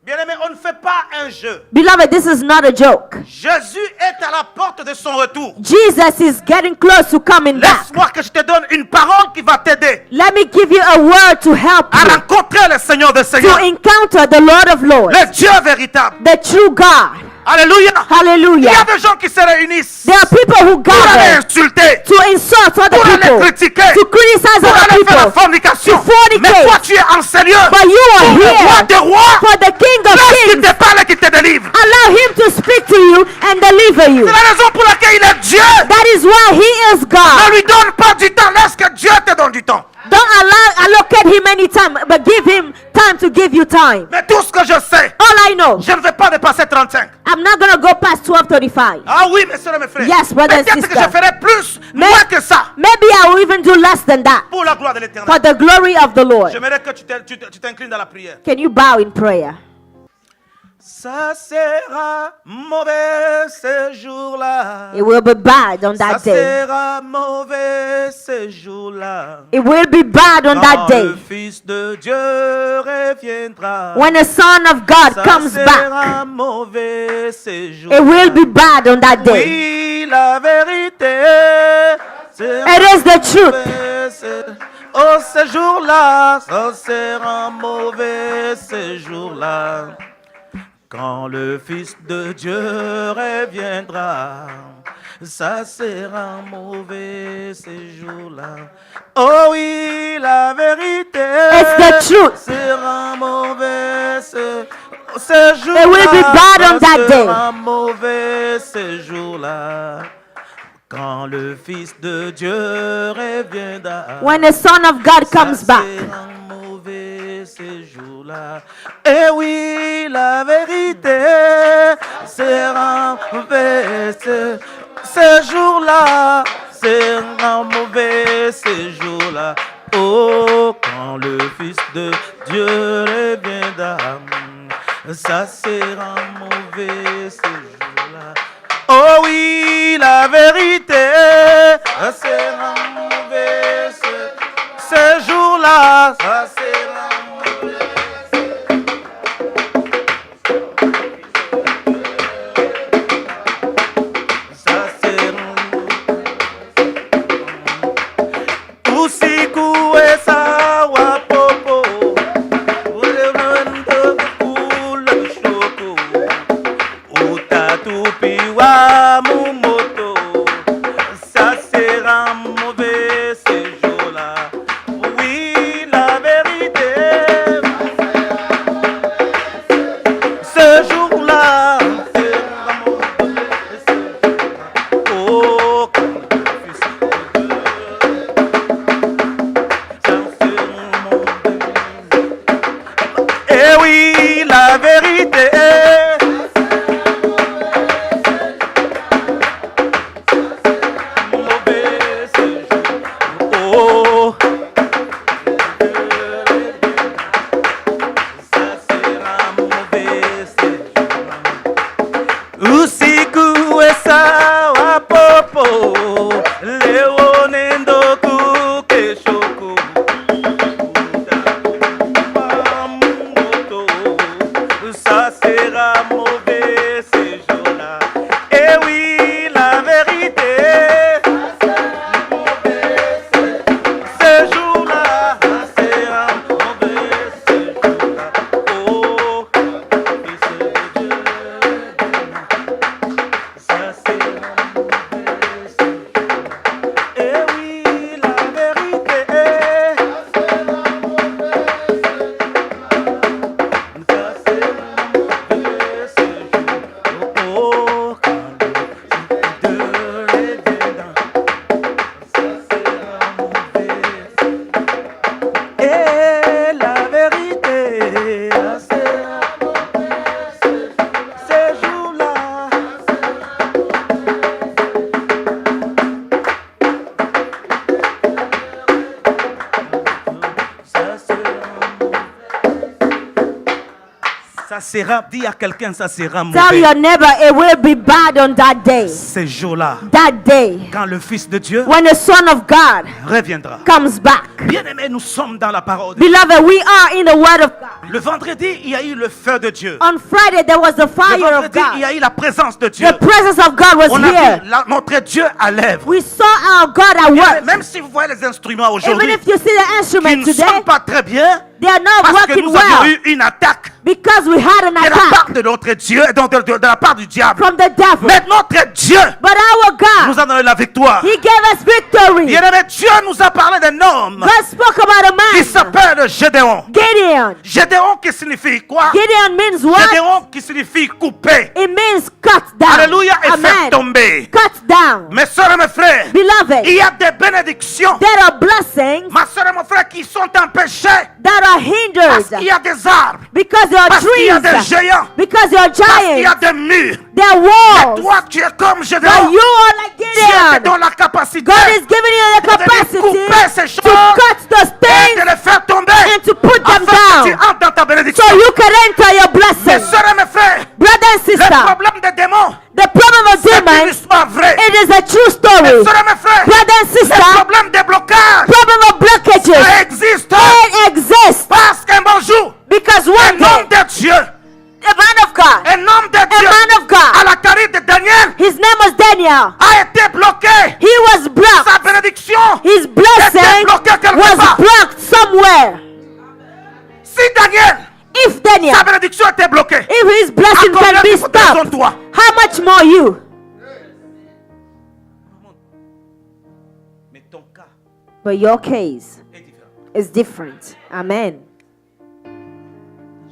Bien-aimé, on ne fait pas un jeu. Beloved, this is not a joke. Jésus est à la porte de son retour. Jesus is getting close to coming back. Laisse-moi que je te donne une parole qui va t'aider Let me give you a word to help à you rencontrer le Seigneur des to Seigneurs, encounter the Lord of Lords, le Dieu véritable. the true God. Alléluia. Il y Hallelujah. a des gens qui se réunissent There are people who pour aller gather insulter, to insult other pour aller people, critiquer, to criticize pour other aller faire la people. fornication. to fornicate. Mais toi, tu es en ce lieu But you are pour le roi here des rois. for the King of Laisse qu'il Kings. te parle et qu'il te délivre. Allow him to speak to you and deliver you. C'est la raison pour laquelle il est Dieu. That is why he is Ne God. lui donne pas du temps. Laisse que Dieu te donne du temps. Don't allocate him any time, but give him time to give you time. Mais tout ce que je sais, All I know, je ne vais pas dépasser 35. I'm not going to go past 12:35. Ah oui, mes soeurs et mes frères. Yes, brother and Peut-être que sister. je ferai plus, moins que ça, Maybe I will even do less than that pour la gloire de l'Éternel. for the glory of the Lord. J'aimerais que tu t'inclines dans la prière. Can you bow in prayer? Ça sera mauvais ce jour-là. It will be bad on Ça that day. sera mauvais ce jour-là. It will be bad on that Quand day. le Fils de Dieu reviendra. When the Son of God Ça comes back, sera mauvais ce jour-là. it will be bad on that day. Oui, la vérité. It is the truth. Oh, ce jour-là, ça sera mauvais ce jour-là. Quand le Fils de Dieu reviendra, ça sera mauvais ce jour-là. Oh oui, la vérité. It's the truth. Sera mauvais ce jour-là. It will be bad on that day. Sera mauvais ce jour-là. Quand le Fils de Dieu reviendra. When the Son of God comes back. Sera mauvais ce jour-là. Et oui, la vérité sera mauvais ce jour-là. Sera mauvais ce jour-là. Oh, quand le Fils de Dieu reviendra, ça sera mauvais ce jour-là. Oh oui, la vérité sera mauvais ce jour-là. Ça sera mauvais. Ça sera usiku sawa popo. Utatupiwa mumoto, ça sera mauvais ce jour-là. Oui, la Ça sera, dis à quelqu'un, ça sera Tell mauvais. your neighbor it will be bad on that day. Ces jours-là, That day. quand le Fils de Dieu When the Son of God reviendra. comes back. Bien-aimés, nous sommes dans la parole de Dieu. Beloved, we are in the Word of God. Le vendredi, il y a eu le feu de Dieu. On Friday, there was the Le fire of vendredi, il y God. a eu la présence de Dieu. The presence of God was On a here. vu notre Dieu à l'œuvre. We saw our God at work. Même si vous voyez les instruments Even aujourd'hui if you see the qui instrument ne today, sont pas très bien, they are not parce que working nous avons well eu une attaque because we had an de la part attack de notre Dieu et donc de la part du diable. from the devil. Mais notre Dieu But our nous God, a donné la victoire. He gave us victory. Bien-aimé, Dieu nous a parlé d'un homme God spoke about a qui man, s'appelle Gédéon. Gideon. Gédéon qui signifie quoi? Gideon means what? Gédéon qui signifie couper. It means cut down. Alléluia, et faire Amen. tomber. Cut down. Mes soeurs et mes frères, Beloved, il y a des bénédictions, there are blessings ma soeur et mon frère, qui sont empêchés that are parce hindered qu'il y a des arbres, because there are parce qu'il y a des trees, géants, because there are parce qu'il y a giants, des murs. there are Et walls. toi, tu es comme But Gédéon. you are like Dieu te Gideon. donne la capacité God is giving you the de capacity couper ces to choses cut those et things de les faire tomber and to put them afin que tu down entres dans ta bénédiction. so you can enter your Mes blessing. soeurs et mes frères, Brother and le sister, problème des démons, the problem of c'est une demons, histoire vraie. it is a true Mes story. soeurs et mes frères, Brother and le sister, problème des blocages, problem of blockages, ça existe it exists parce qu'un bon jour, because un one homme day, de Dieu, a man of God, un homme de a Dieu, man of à God, la carrière de Daniel, his name was Daniel. a été bloqué. He was blocked. Sa bénédiction, His blessing bloqué quelque was part. blocked somewhere. si Daniel, If Daniel, sa bénédiction était bloquée, if his blessing à combien can be il faut raison stopped, toi? how much more you? Mais ton cas But your case est différent. is different. Amen.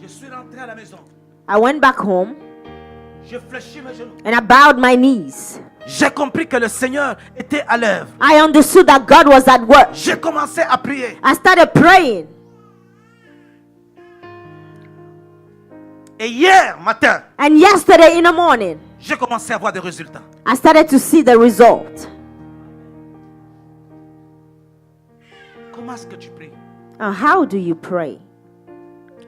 Je suis rentré à la maison, I went back home je fléchis mes genoux. and I bowed my knees. J'ai compris que le Seigneur était à l'œuvre. I understood that God was at work. J'ai commencé à prier. I started praying. Et hier matin, And yesterday in the morning, j'ai commencé à voir des résultats. I started to see the result. Comment est-ce que tu pries? Now, how do you pray?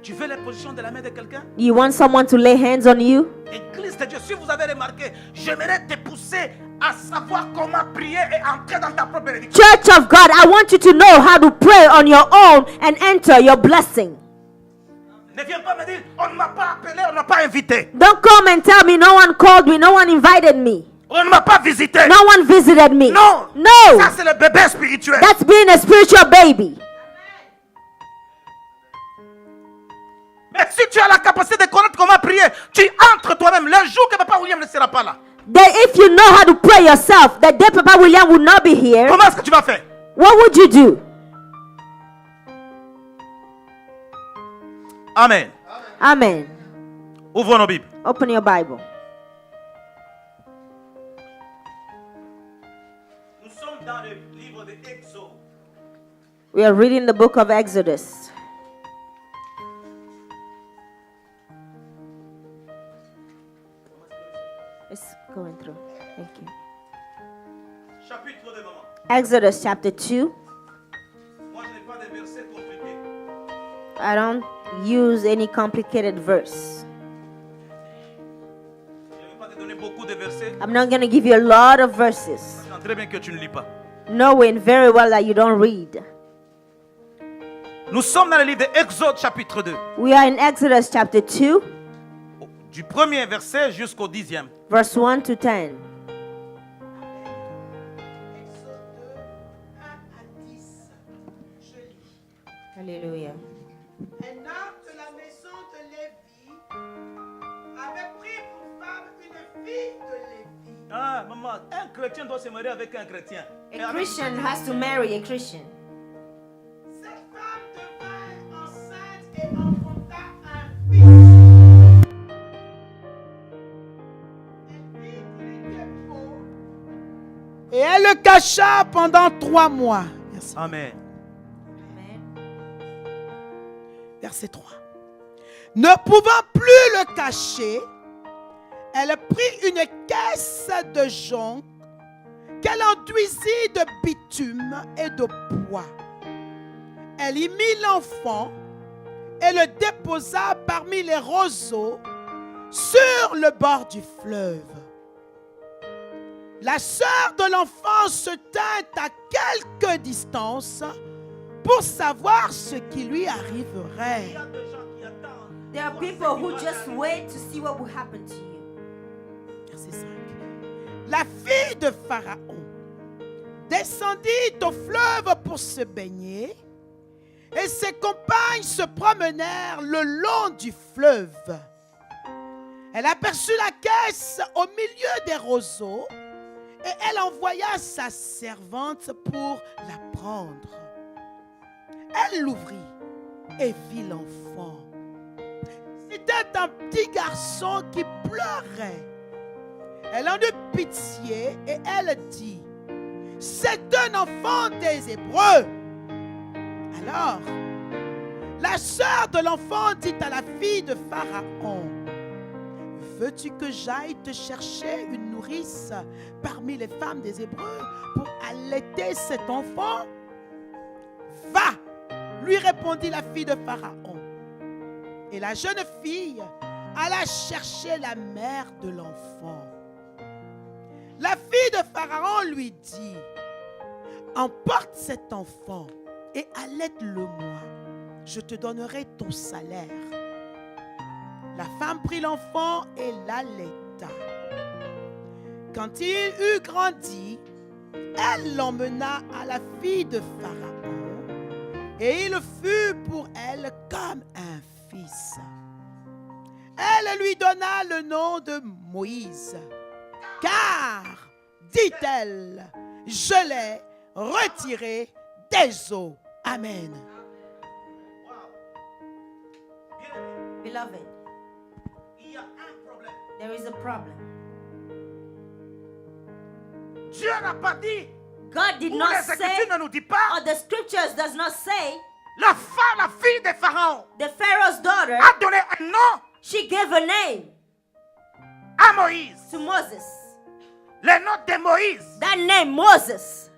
Tu veux l'imposition de la main de quelqu'un? You want someone to lay hands on you? Église de Dieu, si vous avez remarqué, j'aimerais te pousser à savoir comment prier et entrer dans ta propre bénédiction. Church of God, I want you to know how to pray on your own and enter your blessing. Ne viens pas me dire, on ne m'a pas appelé, on ne m'a pas invité. Don't come and tell me no one called me, no one invited me, On ne m'a pas visité. no one visited me. Non. No, Ça, c'est le bébé spirituel. that's being a spiritual baby. Mais si tu as la capacité de connaître comment prier, tu entres toi-même. Le jour que Papa William ne sera pas là, That if you know how to pray yourself, that day Papa William will not be here, comment est-ce que tu vas faire? what would you do? Amen. Amen. Ouvrons nos Bibles. Open your Bible. Nous sommes dans le livre de Exode. We are reading the book of Exodus. It's going through. Thank you. Chapitre 2, maman. Exodus chapter 2. Moi, je n'ai pas de versets compliqués. I don't use any complicated verse. Je ne vais pas te donner beaucoup de versets. I'm not going to give you a lot of verses, Je sens très bien que tu ne lis pas. knowing very well that you don't read. Nous sommes dans le livre de Exode, chapitre 2. We are in Exodus chapter 2, Du premier verset jusqu'au 10e. verse 1 to 10. Hallelujah. Un homme de la maison de Lévi avait pris pour femme une fille de Lévi. Ah, maman, un chrétien doit se marier avec un chrétien. Et A avec- Christian has to marry a Christian. Cette femme devint enceinte et enfanta un fils. Elle vit qu'il était pauvre. Et elle le cacha pendant 3 mois. Merci. Amen. Verset 3. Ne pouvant plus le cacher, elle prit une caisse de jonc qu'elle enduisit de bitume et de bois. Elle y mit l'enfant et le déposa parmi les roseaux sur le bord du fleuve. La sœur de l'enfant se tint à quelque distance pour savoir ce qui lui Il arriverait. y a des gens qui attendent. There are people who just wait to see what will happen to you. Verset 5. La fille de Pharaon descendit au fleuve pour se baigner et ses compagnes se promenèrent le long du fleuve. Elle aperçut la caisse au milieu des roseaux et elle envoya sa servante pour la prendre. Elle l'ouvrit et vit l'enfant. C'était un petit garçon qui pleurait. Elle en eut pitié et elle dit, « C'est un enfant des Hébreux. » Alors, la sœur de l'enfant dit à la fille de Pharaon, « Veux-tu que j'aille te chercher une nourrice parmi les femmes des Hébreux pour allaiter cet enfant? » « Va, lui répondit la fille de Pharaon. Et la jeune fille alla chercher la mère de l'enfant. La fille de Pharaon lui dit, « Emporte cet enfant et allaite-le-moi. Je te donnerai ton salaire. » La femme prit l'enfant et l'allaita. Quand il eut grandi, elle l'emmena à la fille de Pharaon et il fut pour elle comme un fils. Elle lui donna le nom de Moïse, car, dit-elle, je l'ai retiré des eaux. Amen. Wow. Bien-aimé, Beloved, il y a un problème. there is a problem. Dieu n'a pas dit, God did ou not les say, Écritures ne nous dit pas, or the scriptures does not say, la femme, la fille de Pharaon the Pharaoh's daughter, a donné un nom she gave a name à Moïse. to Moses. Le nom de Moïse. That name, Moses.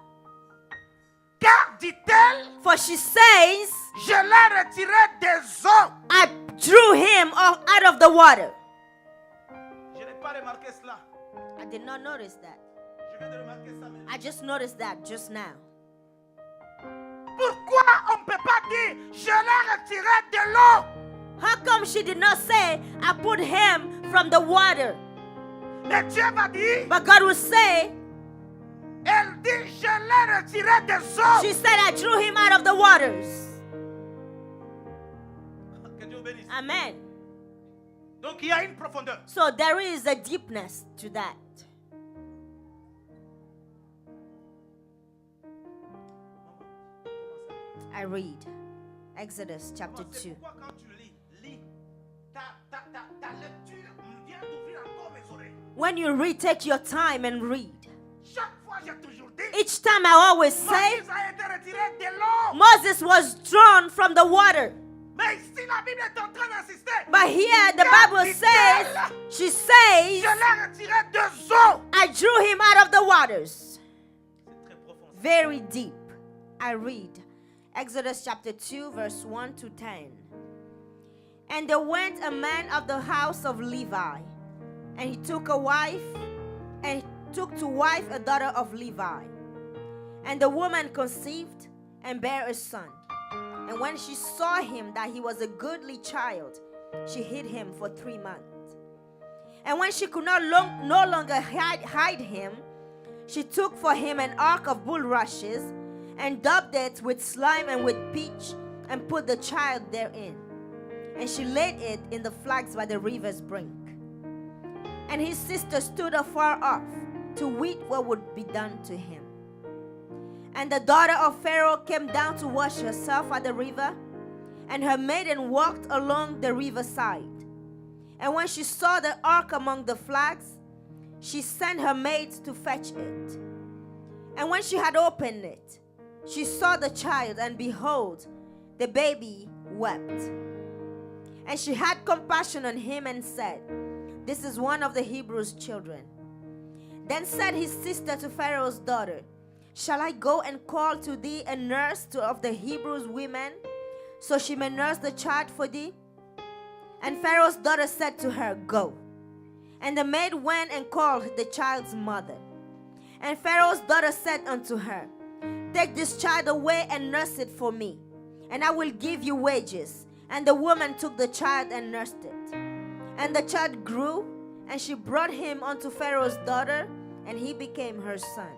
Car, dit-elle, For she says, je l'ai retiré des eaux. I drew him out of the water. Je n'ai pas remarqué cela. I did not notice that. Je viens de remarquer ça maintenant. I just noticed that just now. Pourquoi on ne peut pas dire, je l'ai retiré de l'eau? How come she did not say, I put him from the water? Mais Dieu va dire, But God will say, elle dit, je l'ai retiré des eaux. she said, I drew him out of the waters. Que Dieu bénisse. Amen. Donc il y a une profondeur. So there is a deepness to that. I read Exodus chapter C'est 2. pourquoi quand tu lis, ta lecture vient d'ouvrir encore mes oreilles. When you read, take your time and read. Chaque fois, j'ai toujours dit, Each time I always say, Moïse a été retiré de l'eau. Moses was drawn from the water. Mais ici, la Bible est en train d'insister. But here the Bible says, she Je says, l'ai retiré des eaux. I drew him out of the waters. C'est très profond. Very deep. I read Exodus chapter 2, verse 1 to 10. And there went a man of the house of Levi, and he took a wife, and he took to wife a daughter of Levi. And the woman conceived and bare a son. And when she saw him that he was a goodly child, she hid him for 3 months. And when she could no longer hide him, she took for him an ark of bulrushes and daubed it with slime and with pitch and put the child therein. And she laid it in the flags by the river's brink. And his sister stood afar off to wait what would be done to him. And the daughter of Pharaoh came down to wash herself at the river, and her maiden walked along the riverside. And when she saw the ark among the flags, she sent her maids to fetch it. And when she had opened it, she saw the child, and behold, the baby wept. And she had compassion on him and said, This is one of the Hebrews' children. Then said his sister to Pharaoh's daughter, Shall I go and call to thee a nurse of the Hebrews' women? so she may nurse the child for thee? And Pharaoh's daughter said to her, Go. And the maid went and called the child's mother. And Pharaoh's daughter said unto her, Take this child away and nurse it for me, and I will give you wages. And the woman took the child and nursed it. And the child grew, and she brought him unto Pharaoh's daughter, and he became her son.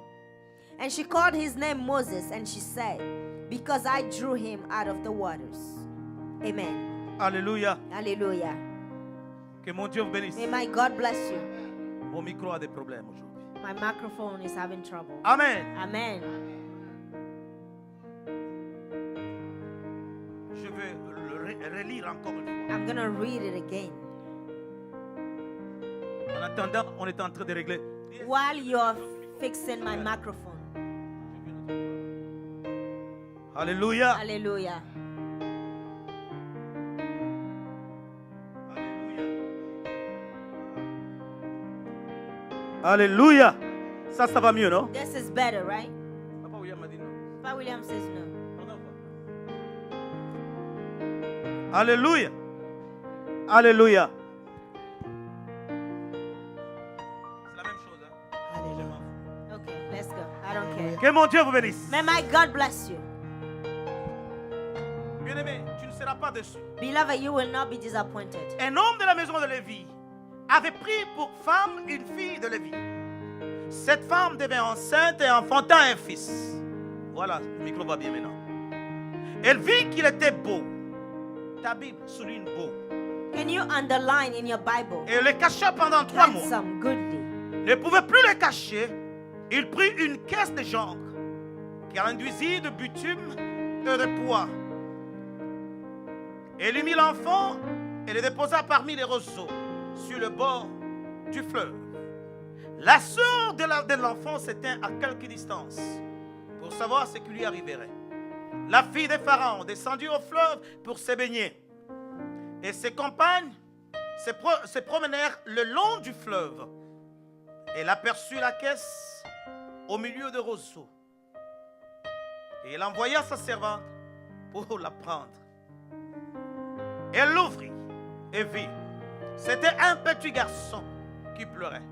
And she called his name Moses, and she said, Because I drew him out of the waters. Amen. Alléluia. Hallelujah. Que mon Dieu vous bénisse. May my God bless you. Mon micro a des problèmes aujourd'hui. My microphone is having trouble. Amen. Amen. Je vais le relire encore une fois. I'm going to read it again. En attendant, on est en train de régler. While you're fixing my microphone. Alléluia. Hallelujah. Alléluia. Ça va mieux, non? This is better, right? Papa William m'a dit non. Papa William says no. Alléluia. Alléluia. C'est la même chose. Hein? Alléluia. Okay, let's go. I don't care. Que mon Dieu vous bénisse. May my God bless you. Bien-aimé, tu ne seras pas déçu. Beloved, you will not be disappointed. Un homme de la maison de Lévi avait pris pour femme une fille de Lévi. Cette femme devint enceinte et enfanta un fils. Voilà, le micro va bien maintenant. Elle vit qu'il était beau. Ta Bible souligne beau. Can you underline in your Bible? Et le cacha pendant 3 mois. Handsome, goodly. Ne pouvait plus le cacher. Il prit une caisse de jonc qui induisit de bitume et de poids. Elle y mit l'enfant et le déposa parmi les roseaux sur le bord du fleuve. La sœur de l'enfant s'éteint à quelque distance pour savoir ce qui lui arriverait. La fille de Pharaon descendit au fleuve pour se baigner. Et ses compagnes se promenèrent le long du fleuve. Elle aperçut la caisse au milieu de roseaux. Et elle envoya sa servante pour la prendre. Elle l'ouvrit et vit. C'était un petit garçon qui pleurait.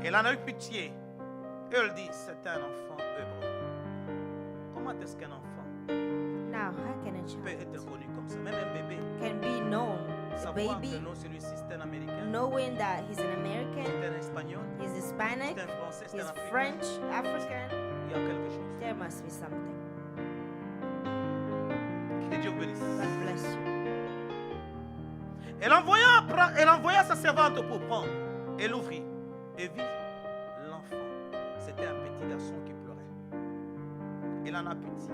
Elle en a eu pitié. Elle dit, c'est un enfant hébreu. Comment est-ce qu'un enfant Now, how can a peut être child connu comme ça? Même un bébé. can be known? A Savoir baby, que non, celui-ci c'est un Américain, knowing that he's an American, c'est un Espagnol, he's Hispanic, c'est un Français, c'est he's un Africain. French, African. Il y a quelque chose. There must be something. Que Dieu vous bénisse. God bless you. Elle envoya sa servante pour prendre. Elle ouvrit et vit l'enfant. C'était un petit garçon qui pleurait. Elle en a pitié.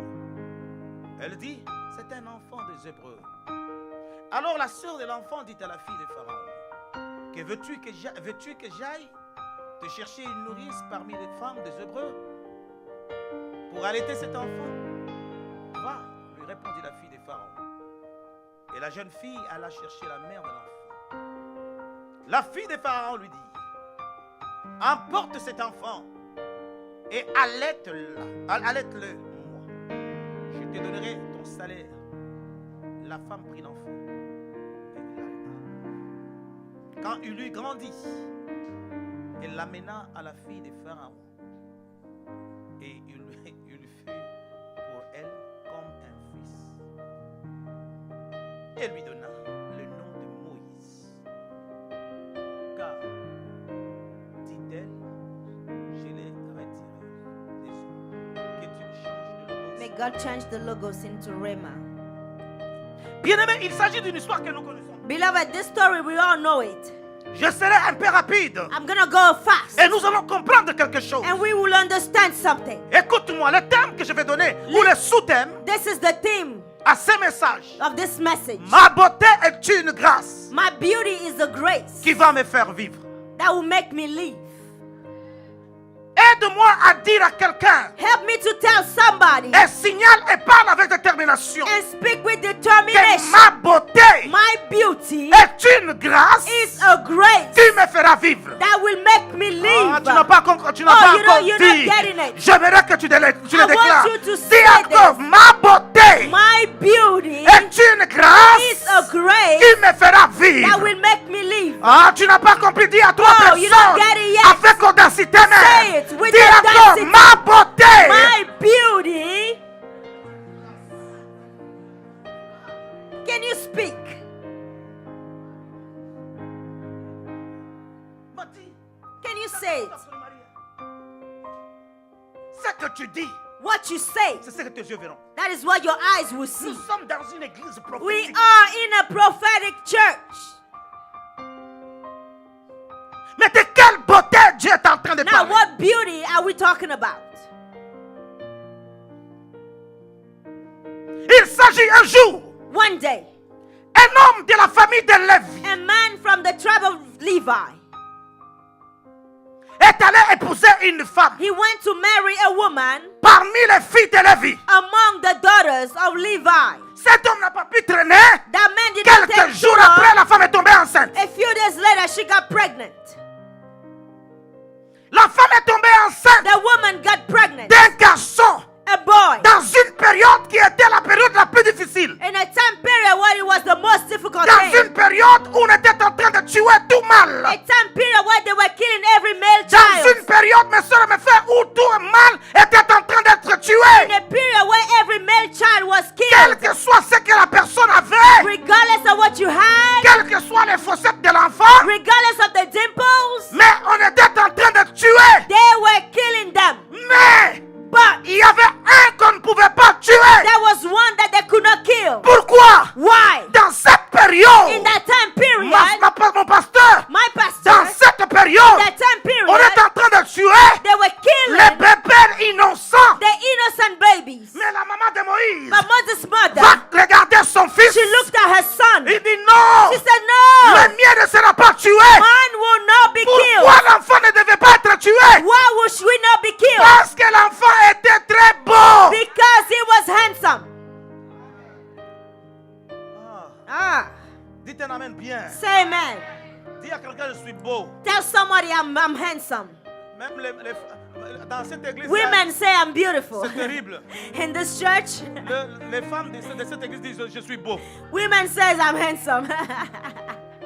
Elle dit, c'est un enfant des Hébreux. Alors la sœur de l'enfant dit à la fille de Pharaon, que veux-tu que j'aille te chercher une nourrice parmi les femmes des Hébreux pour allaiter cet enfant? Va, lui répondit la fille de Pharaon. Et la jeune fille alla chercher la mère de l'enfant. La fille de Pharaon lui dit, emporte cet enfant et allaite-le moi. Je te donnerai ton salaire. La femme prit l'enfant et l'allaita. Quand il eut grandi, elle l'amena à la fille de Pharaon. Et il fut pour elle comme un fils. Elle lui donna le nom de Moïse. Car, dit-elle, je l'ai retiré des eaux. Que Dieu change de logos. May God change the logos into Rhema. Bien-aimé, il s'agit d'une histoire que nous connaissons. Beloved, this story, we all know it. Je serai un peu rapide. I'm going to go fast. Et nous allons comprendre quelque chose. And we will understand something. Écoute-moi, le thème que je vais donner, ou le sous-thème This is the theme à ce message. of this message. Ma beauté est une grâce My beauty is a grace qui va me faire vivre. that will make me live. Aide-moi à dire à quelqu'un Help me to tell somebody un signal et parle avec détermination and speak with que determination. ma beauté My beauty est une grâce is a grace qui me fera vivre. that will make me Ah, live. tu n'as pas encore you're not dit. getting it. J'aimerais que tu le I want déclares. you to Dis say encore, this. ma beauté Ah, tu n'as pas compris. Dis à toi Oh, you don't get it yet. avec audacité Say même. it with Dis encore audacity. ma beauté. My beauty. Can you speak? Can you say it? Ce que tu dis, What you say, c'est ce que tes yeux verront. that is what your eyes will see. Nous sommes dans une église We prophétique. are in a prophetic church. Mais de quelle beauté Dieu est en train de Now, parler? what beauty are we talking about? Il s'agit un jour, One day, un homme de la famille de Lévi a man from the tribe of Levi, est allé épouser une femme he went to marry a woman parmi les filles de Lévi. among the daughters of Levi. Cet homme n'a pas pu traîner. That man did not Quelques take jours too long. après, la femme est tombée enceinte. A few days later, she got pregnant. La femme est tombée enceinte The woman got pregnant. d'un garçon A boy. dans une période qui était la période la plus difficile. In a time period where it was the most difficult Dans thing. une période où on était en train de tuer tout mal. A time period where they were killing every male Dans child. une période, mes soeurs et mes frères, où tout mal était en train d'être tué. In a period where every male child was Quel killed. que soit ce que la personne avait, Regardless of what you had, quelles que soient les fossettes de l'enfant, regardless of the dimples, mais on était en train de tuer. they were killing them. Mais But il y avait un qu'on ne pouvait pas tuer. there was one that they could not kill. Pourquoi? Why? Dans cette période, In that time period, mon pasteur, my dans pastor, cette période, that time on est period, en train de tuer they were les killing bébés innocents. the innocent babies. Mais la maman de Moïse But Moses' mother, va regarder son fils. she looked at her son. Il dit non, She said, no, le mien ne sera pas tué. mine will not be killed. Pourquoi l'enfant ne devait pas être tué? Why would we not be killed? Parce que l'enfant était très beau. Because he was handsome. Ah, Dites un amen bien. say amen. Dis à quelqu'un, je suis beau. Tell somebody I'm handsome. Même dans cette église, Women say I'm beautiful. c'est terrible. In this church, Les femmes de cette église disent, je suis beau. women says I'm handsome.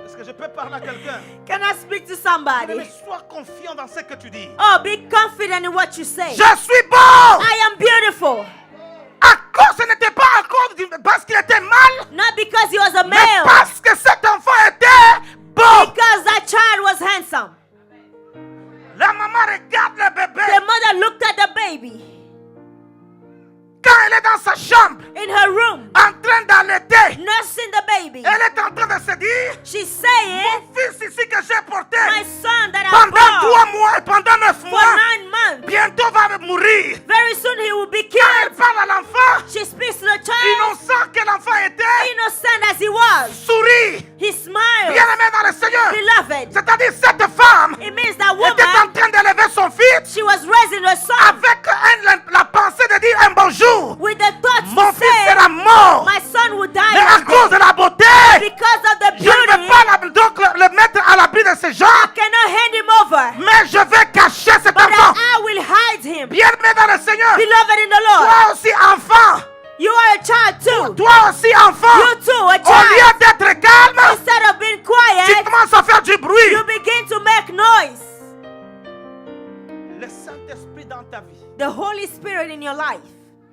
Est-ce que je peux parler à quelqu'un? Can I speak to Mais somebody? sois confiant dans ce que tu dis. Oh, be confident in what you say. Je suis beau. I am beautiful. À cause, ce n'était pas à cause parce qu'il était mal, Not because he was a mais male. parce que cet enfant était beau. Because that child was handsome. La maman regarde le bébé. The mother looked at the baby Quand elle est dans sa chambre, in her room, en train d'allaiter, nursing the baby. elle est en train de se dire, She's saying, mon fils ici que j'ai porté my son that I pendant bore 3 mois et pendant 9 for mois, 9 months, bientôt va mourir. very soon he will be Quand elle killed. parle à l'enfant, She speaks to the child, innocent que l'enfant était, innocent as he was. sourit, He smiles. bien aimé dans le Seigneur. Beloved, C'est-à-dire cette femme it means that était en woman, train d'élever son fils she was raising her son avec la pensée de dire un bonjour. with the thoughts Mon to fils say, sera mort. my son will die Mais à one cause day. de la beauté, Because of the je ne vais beauty, pas donc le mettre à l'abri de ces gens, I cannot hand him over, mais je vais cacher cet but enfant. I will hide him. Bien aimé dans le Seigneur, Beloved in the Lord, toi aussi enfant, you are a child too. toi aussi enfant, You too, a au child. lieu d'être calme, Instead of being tu quiet, commences à faire du bruit. you begin to make noise. Le Saint-Esprit dans ta vie The Holy Spirit in your life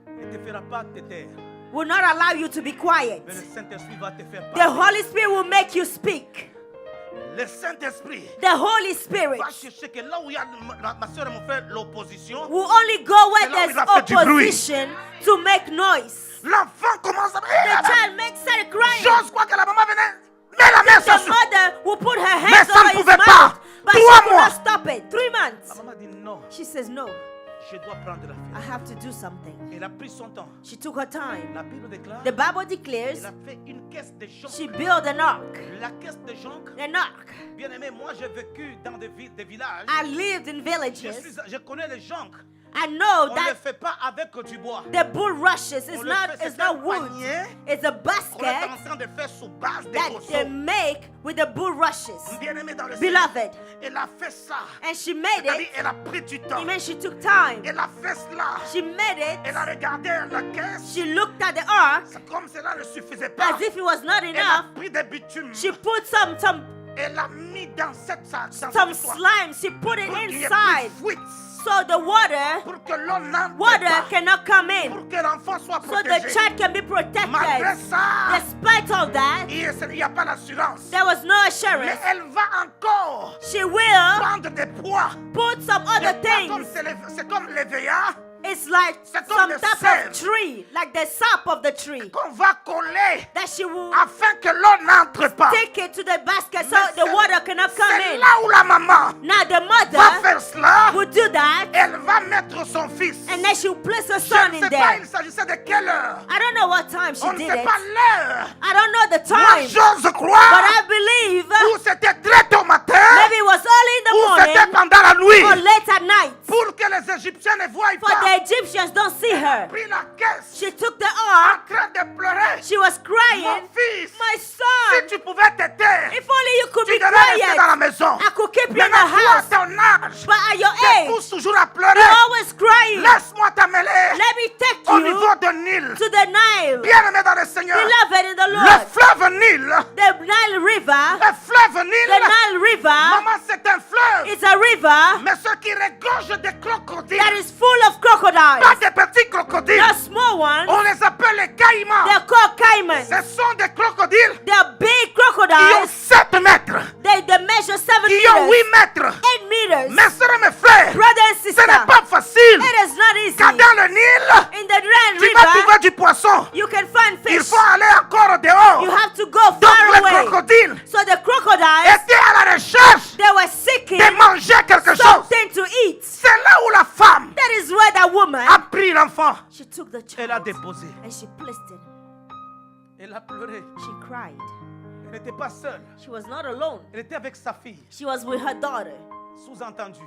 ne te fera pas te taire, will not allow you to be quiet. mais le Saint-Esprit va te faire The parler. Holy Spirit will make you speak. Le Saint-Esprit The Holy Spirit va chercher que là où il y a ma soeur et mon frère l'opposition, will only go where C'est là où there's il va faire du bruit. opposition to make noise. l'enfant commence à... The child started crying. J'ose croire que la maman venait, met la main sur The mother will put her Mais hands ça ne over his pouvait mouth, pas. but she 3 could mois. not stop it. 3 La months. maman dit non, She says, no, je dois prendre la I fille. have to do something. Elle a pris son temps. She took her time. La Bible déclare, The Bible declares elle a fait une caisse de jonc. she built an ark. La caisse de jonc, An ark. bien aimé, moi j'ai vécu dans des villages. I lived in villages. Je connais les joncs. I know On ne le that fait pas avec du bois. the bulrushes is On le not fait, it's c'est un not wood. panier It's a qu'on est basket en train de faire sous base de that they gosseaux. make with the bulrushes. Bien aimé dans le Beloved. Seigneur. Elle a fait ça. And she made C'est-à-dire, it. elle a pris du temps. It means she took time. Elle a fait cela. She made Elle a it. regardé la caisse. She looked at the ark C'est comme cela ne suffisait pas. as if it was not Elle a enough. pris des bitumes. She put some Elle a mis dans cette sac, dans some cette histoire, slime. She put it pour qu'il y ait inside plus fuite, so the water pour que l'eau n'entre water pas, cannot come in, pour que l'enfant soit so the protégé. child can be Malgré protected. ça, Despite all that, il n'y a pas d'assurance. there was no Mais assurance. elle va encore She will prendre des poids. put some Des other poids comme things. c'est comme l'EVA It's like C'est comme some le type sel. of tree, like the sap of the tree, qu'on va coller that she will afin que l'eau n'entre pas. take it to the basket so Mais the water cannot come c'est in. là où la maman Now the va mother faire cela. will do that, Elle va mettre son fils. and then she will place her Je son ne in sais pas, there. il s'agissait de quelle heure. I don't know what time she On ne did sait it. pas l'heure. I don't know the Moi, time, j'ose but croire I believe ou c'était très tôt matin maybe it was early in the ou c'était morning pendant la nuit or late at night, pour que les Égyptiens ne voient for pas. the Egyptians don't see her. Pris la caisse She took the en ark. train de pleurer. She was Mon crying, fils, my si son. tu pouvais te taire, If only you could tu be devais rester dans la quiet. maison. I could keep you in the Maintenant, toi, à house. ton âge, But at your tu age, pousses toujours à you're pleurer. always crying. Laisse-moi t'amener Let me take au you niveau de Nil. to the Nile. Bien-aimé dans le Seigneur, Beloved in the le Lord, fleuve Nil, the Nile River, le fleuve the Nil, Nile River maman, c'est un fleuve. is a river Mais ce qui regorge des crocodiles, that is full of pas crocodiles. des petits crocodiles, The small ones, on les appelle les caïmans. they're called caimans. Ce sont des crocodiles They're big qui ont crocodiles. 7 mètres, They measure 7 qui ont 8 meters, mètres. 8 meters. Mes soeurs et mes frères, Brother and ce sister, n'est pas facile. it is not easy. Car dans le Nil, In the Nile tu vas River, trouver du poisson. you can find Il fish. faut aller encore dehors. You have to go Donc far les away. crocodiles So the crocodiles, étaient à la recherche they were seeking de manger quelque chose. something to eat. C'est là où la femme That is where that woman, a pris l'enfant. she took the Elle a child déposé. and she placed it. Elle a pleuré. She cried. Elle n'était pas seule. She was not alone. Elle était avec sa fille. She was with her daughter. Sous-entendu.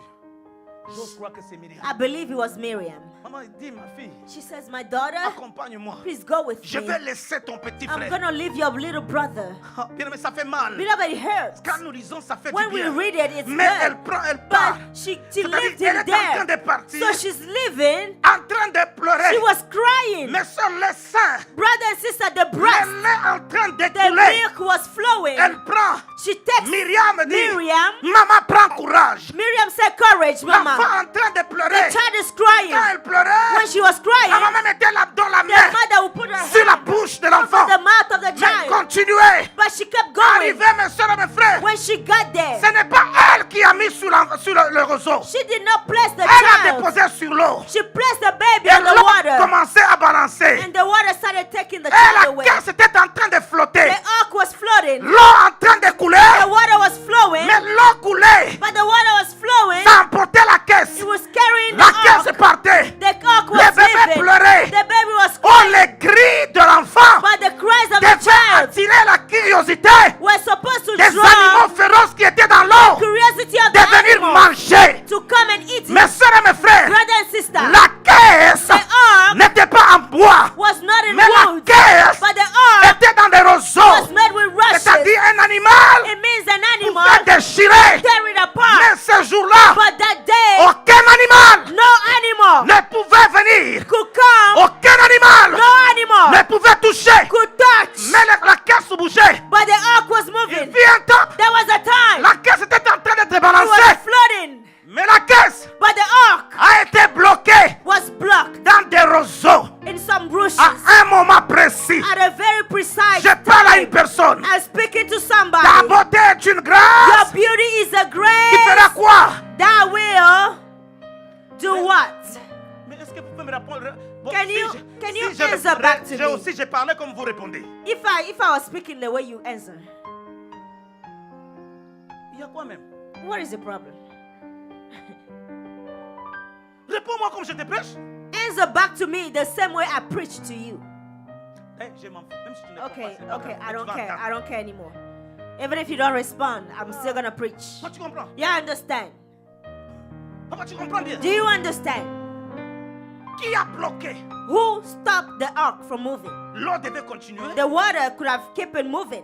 J'ose croire que c'est Myriam. I believe it was Miriam. Maman dit, ma fille, She says, my daughter, accompagne-moi. please go with Je me. vais laisser ton petit I'm frère. gonna leave your little brother. Ah, bien, mais ça fait mal. Beloved, it hurts. Quand nous lisons, ça fait When du we bien. read it, it's Mais elle good. prend, elle part. But she C'est-à-dire, lived elle in est en train there. de partir, So she's living. en train de pleurer. She was crying. Mais sur le sein, Brother and sister, the le breast, lait en train the d'écouler. milk was flowing. Elle prend. She takes Myriam dit, Miriam. maman, prends courage. Miriam said, courage, L'enfant mama. en train de The pleurer. child is Quand crying. elle pleurait, When she was la crying, maman mettait la the main mother would put her sur la hand bouche de over l'enfant. the mouth of the Mais child. continuez. But she kept going. Arrivez, mes soeurs et mes frères. When she got there, Ce n'est pas elle qui a mis sur le roseau. she did not place the Elle a child. déposé sur l'eau. She placed the baby Et on the l'eau water. commençait à balancer. And the water started taking the Et child la away. caisse était en train de flotter. The ark was floating. L'eau en train de couler. The water was flowing. Mais l'eau coulait. But the water was flowing. Ça emportait la caisse. It was carrying La the caisse ark. partait. The ark Le was bébé living. pleurait. The baby was Oh, crying. les cris de l'enfant But the cries of the devaient child attirer la curiosité were supposed to des draw animaux féroces qui étaient dans l'eau curiosity of de the venir animals manger. to come and eat Mes it. soeurs et mes frères, Brother and sister, la caisse the ark n'était pas en bois, was not in mais la wood, caisse but the ark était dans des was roseaux. made with rushes. C'est-à-dire un animal It means an animal pouvait déchirer. tear it apart. Mais ce jour-là, But that day, aucun animal no animal ne pouvait venir. could come, Aucun animal no animal ne pouvait toucher. could touch. Mais la caisse bougeait. But the ark was Il moving. vit un temps, There was a time la caisse était en train d'être it balancée. was flooding, Mais la caisse but the ark a été bloquée was blocked dans des roseaux in some bushes à un moment précis. at a very precise Je parle à une time. personne. I'm speaking to Ta somebody. beauté est une Your grâce beauty is a qui fera grace quoi? that will do what? Mais est-ce que vous pouvez me répondre? Bon, Can you answer back to me? J'ai parlé comme vous répondez. If I was speaking the way you answer, Il y a quoi même? what is the problem? Réponds-moi comme je te prêche. Answer back to me the same way I preach to you. Eh, je m'en fous. Même si tu ne réponds Okay, pas, c'est pas okay, grave. I don't Tu vas care. entendre. I don't care anymore. Even if you don't respond, I'm still gonna preach. Toi, tu comprends? Yeah, I understand. Papa, tu comprends bien? Do you understand? Qui a bloqué? Who stopped the ark from moving? L'eau devait continuer. The water could have kept it moving,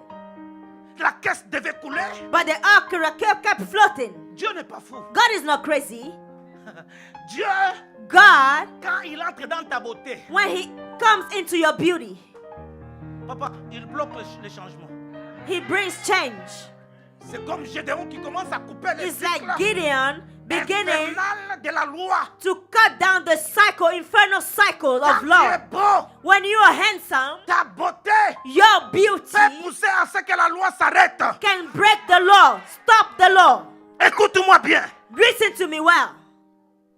La caisse devait couler. but the ark could have kept floating. Dieu n'est pas fou. God is not crazy. Dieu, God, quand il entre dans ta beauté, when He comes into your beauty, papa, il bloque les changements. He brings change. C'est comme Gédéon qui commence à couper les It's like cycles Gideon beginning infernales de la loi. to cut down the cycle, infernal cycle Quand of tu law. es beau, When you are handsome, ta beauté your beauty fait pousser à ce que la loi s'arrête. can break the law, stop the law. Écoute-moi bien. Listen to me well.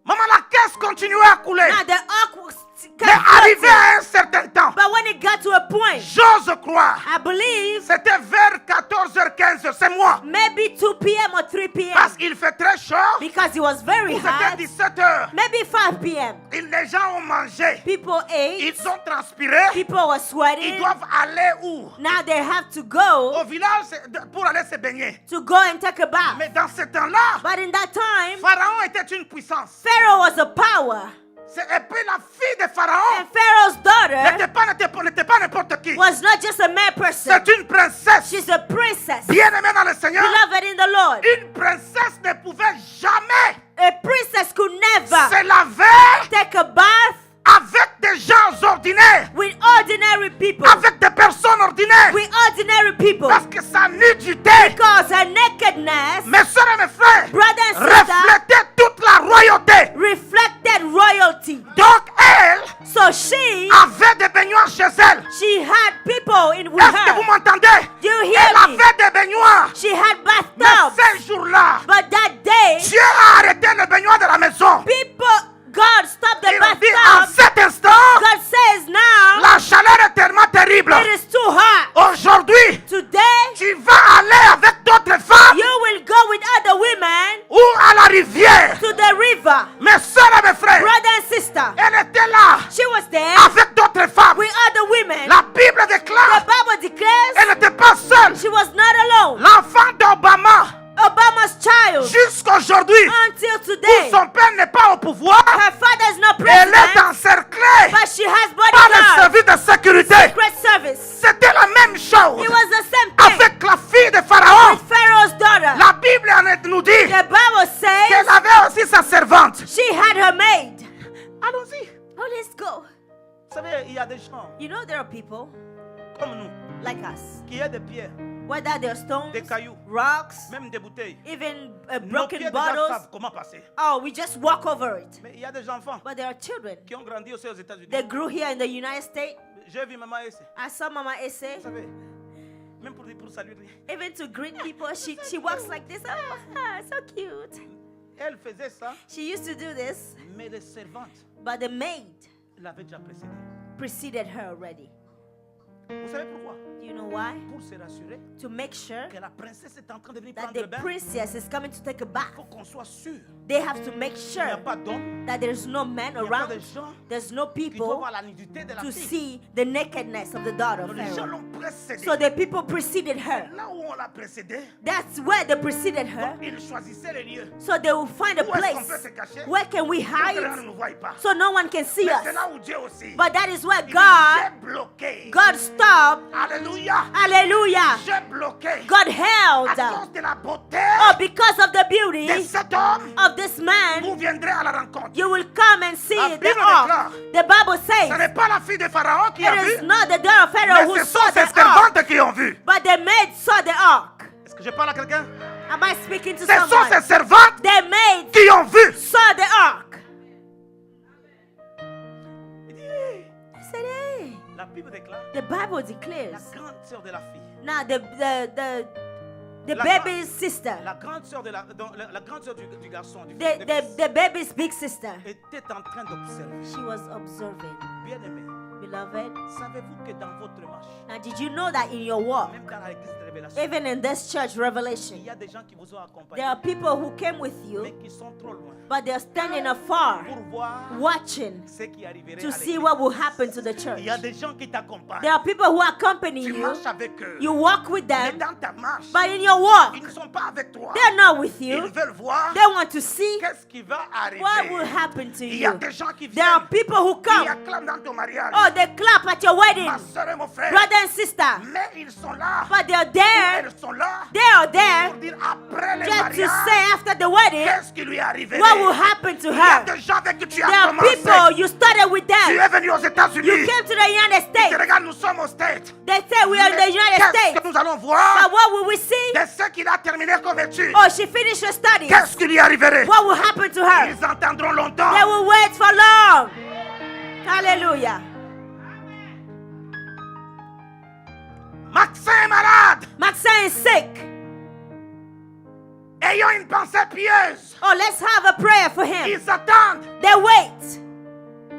Maman, la caisse continuait à couler. Now the ark was Mais arrivé à un certain temps, but when it got to a point, j'ose croire, I believe c'était vers 14h15, c'est moi. maybe 2 p.m. or 3 p.m. Parce qu'il fait très chaud, because it was very c'était hot. 17h. Maybe 5 p.m. Les gens ont mangé, People ate. ils ont transpiré, People were ils sweating. doivent aller où? Now they have to go Au village pour aller se baigner. to go and take a bath. Mais dans ce temps-là, But in that time, Pharaon était une puissance. Pharaoh was a power. Et puis la fille de Pharaon And Pharaoh's daughter n'était pas n'importe qui. was not just a mere person. C'est une princesse. She's a princess. Bien-aimée dans le Seigneur. Beloved in the Lord. Une princesse ne pouvait jamais A princess could never se laver take a bath avec des gens ordinaires, with ordinary people. avec des personnes ordinaires. With ordinary people. Parce que sa nudité, Because her nakedness, mes soeurs et mes frères, brother and sister, reflétait toute la royauté. reflected royalty. Donc elle So she avait des baignoires chez elle. had people in with Est-ce que vous her. m'entendez? Do you Elle hear me? avait des baignoires. She had Mais bathtubs. ce jour-là, But that day, Dieu a arrêté le baignoire de la maison. God stopped the Il a dit en bathtub. cet instant, God says now, la chaleur est tellement terrible. it is too hot. Aujourd'hui, Today, tu vas aller avec d'autres femmes you will go with other women ou à la rivière. to the river. Mes soeurs et mes frères, Brother and sister, elle était là she was there avec d'autres femmes. with other women. La Bible The déclare, Bible declares elle n'était pas seule. she was not alone. L'enfant d'Obama, Obama's child, jusqu'aujourd'hui, until où today, son père n'est pas au pouvoir, her father is not elle est president, encerclée but she has par les bodyguards, services de sécurité. secret service. C'était la même chose It was the same thing avec la fille de Pharaon. with Pharaoh's daughter. La Bible nous dit The Bible says qu'elle avait aussi sa servante. she had her maid. Allons-y. Oh, let's go. Vous savez, il y a des gens You know there are people comme nous like us, qui ont des pierres, whether they're stones, des cailloux, rocks, même des bouteilles. even Nos broken pieds déjà bottles. savent comment passer. Oh, we just walk over it. Mais il y a des enfants But there are children. qui ont grandi aussi aux États-Unis. They grew here in the United States. J'ai vu maman ici. I saw Mama Ese. Vous savez, même pour saluer, Even to greet people, she walks like this. Oh, so cute. elle faisait ça, She used to do this, mais les servantes but the maid l'avaient déjà précédée. preceded her already. Vous savez pourquoi? Do you know why? Pour se rassurer To make sure que la princesse est en train de venir that prendre le the bain. princess is coming to take a Il bath. faut qu'on soit sûr. They have to make Il n'y a sure pas d'homme, that there's no man il n'y a pas around. de gens There's no qui doivent people voir la nudité de la to fille. see the nakedness of the daughter of Les gens Pharaoh. l'ont précédée. So the people preceded her. Là où on l'a précédée, That's where they preceded her. ils choisissaient les lieux. So they will find a Où est-ce qu'on peut place. se cacher? Where can we Pour que les gens ne hide nous voient pas. so no one can see Mais us? c'est là où Dieu aussi. But that is where Il dit, God, j'ai bloqué. God stopped. Alléluia. Hallelujah. J'ai bloqué. God À held. cause de la beauté Oh, because of the de beauty cet homme, of this man, vous viendrez à la rencontre. you will come and see La the Bible ark. The Bible Ce says n'est pas la fille de Pharaon qui a it is vu, not the daughter of Pharaoh mais who ce saw sont ses the ark, servantes qui ont vu. but the maid saw the ark. Est-ce que je parle à quelqu'un? Am I speaking to Ce sont someone? ses servantes The maid qui ont vu. saw the ark. Il dit, I said, hey. la Bible déclare The Bible la declares. grande sœur de la fille. Now the La baby's sister, La grande sœur la grande sœur du garçon, du the, fils, the baby's big sister, était en train d'observer. she was observing. Bien-aimé, Beloved, savez-vous que dans votre marche, now did you know that in your walk, même dans l'église de révélation, even in this church il revelation, y a des gens qui vous ont accompagné, there are people who came with mais you, qui sont trop loin but they're standing afar, pour voir watching ce qui arriverait to à see l'église. what will happen to the church. Il y a des gens qui t'accompagnent. There are people who accompany Tu you, marches avec eux. you walk with Mais them, dans ta marche, but in your walk, ils ne sont pas avec toi. they're not with Ils you. veulent voir They want to see qu'est-ce qui va arriver. what will happen to Il y a you. des gens qui There are viennent, people who qui come. acclament dans ton mariage. Oh, Oh, they clap at your wedding, ma soeur et mon frère. brother and sister. Mais ils sont là. But they're there. Elles sont là They are there pour dire après le just to mariage, say after the wedding qu'est-ce qui lui est arrivé. what will happen to Il y a her. des gens avec qui tu as There are commencé. people, you started with Tu them. es venu aux États-Unis. You came to the United Tu States. regardes, nous sommes aux States. They say we are in the Mais United qu'est-ce States. que nous allons But voir what will we see? de ce qu'il a terminé comme étude? Oh, she finished her studies. Qu'est-ce qui lui arriverait? What will happen to her? Ils entendront longtemps. They will wait for long. Hallelujah. Maxin est malade. Maxine is sick. Ayons une pensée pieuse. Oh, let's have a prayer for him. Ils attendent. They wait.